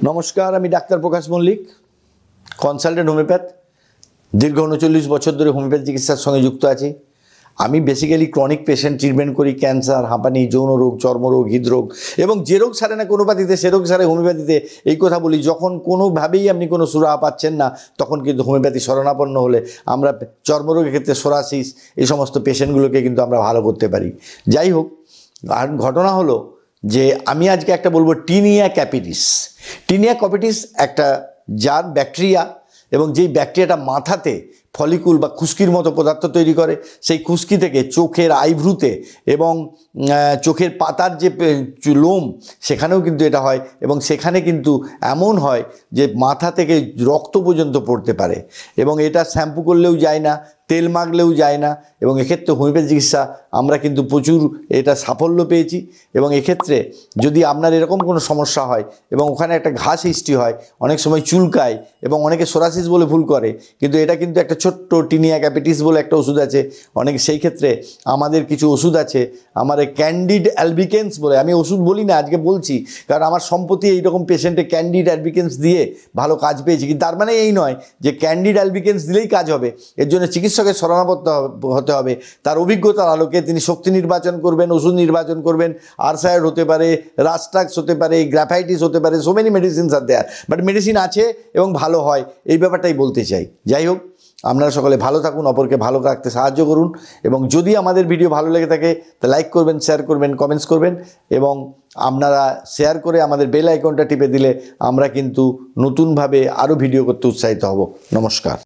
নমস্কার, আমি ডাক্তার প্রকাশ Mallick, consultant homeopath. দীর্ঘ 39 বছর ধরে হোমিওপ্যাথি চিকিৎসার সঙ্গে যুক্ত আছি। আমি বেসিক্যালি ক্রনিক পেশেন্ট ট্রিটমেন্ট করি, ক্যান্সার, হাঁপানি, যৌন রোগ, চর্মরোগ, হৃদরোগ, এবং যে রোগ সারে না কোনোপ্যাথিতে সে রোগ সারে হোমিওপ্যাথিতে। এই কথা বলি, যখন কোনোভাবেই আপনি কোনো সুরাহা পাচ্ছেন না তখন কিন্তু হোমিওপ্যাথি শরণাপন্ন হলে আমরা চর্মরোগের ক্ষেত্রে সোরাসিস এই সমস্ত পেশেন্টগুলোকে কিন্তু আমরা ভালো করতে পারি। যাই হোক, আর ঘটনা হলো যে আমি আজকে একটা বলবো টিনিয়া ক্যাপিটিস। টিনিয়া ক্যাপিটিস একটা জার ব্যাকটেরিয়া, এবং যেই ব্যাকটেরিয়াটা মাথাতে ফলিকুল বা খুশকির মতো পদার্থ তৈরি করে। সেই খুশকি থেকে চোখের আইভ্রুতে এবং চোখের পাতার যে লোম সেখানেও কিন্তু এটা হয়, এবং সেখানে কিন্তু এমন হয় যে মাথা থেকে রক্ত পর্যন্ত পড়তে পারে, এবং এটা শ্যাম্পু করলেও যায় না, তেল মাখলেও যায় না। এবং এক্ষেত্রে হোমিওপ্যাথি চিকিৎসা আমরা কিন্তু প্রচুর এটা সাফল্য পেয়েছি। এবং এক্ষেত্রে যদি আপনার এরকম কোনো সমস্যা হয় এবং ওখানে একটা ঘা সৃষ্টি হয়, অনেক সময় চুলকায় এবং অনেকে সোরাসিস বলে ভুল করে, কিন্তু এটা কিন্তু একটা ছোট্ট টিনিয়া ক্যাপিটিস বলে একটা ওষুধ আছে। অনেক সেই ক্ষেত্রে আমাদের কিছু ওষুধ আছে, আমার ক্যান্ডিড অ্যালবিকেন্স বলে, আমি ওষুধ বলি না, আজকে বলছি, কারণ আমার সম্প্রতি এইরকম পেশেন্টে ক্যান্ডিড অ্যালবিকেন্স দিয়ে ভালো কাজ পেয়েছি। কিন্তু তার মানে এই নয় যে ক্যান্ডিড অ্যালবিকেন্স দিলেই কাজ হবে। এর জন্য চিকিৎসকের শরণাপন্ন হতে হবে। তার অভিজ্ঞতার আলোকে তিনি শক্তি নির্বাচন করবেন, ওষুধ নির্বাচন করবেন। আরসায়ার হতে পারে, রাস্টাক্স হতে পারে, গ্রাফাইটিস হতে পারে, so many medicines are there, but medicine আছে এবং ভালো হয়, এই ব্যাপারটাই বলতে চাই। যাই হোক, আপনারা সকলে ভালো থাকুন, অপরকে ভালো রাখতে সাহায্য করুন, এবং যদি আমাদের ভিডিও ভালো লেগে থাকে তা লাইক করবেন, শেয়ার করবেন, কমেন্টস করবেন, এবং আপনারা শেয়ার করে আমাদের বেল আইকনটা টিপে দিলে আমরা কিন্তু নতুনভাবে আরও ভিডিও করতে উৎসাহিত হব। নমস্কার।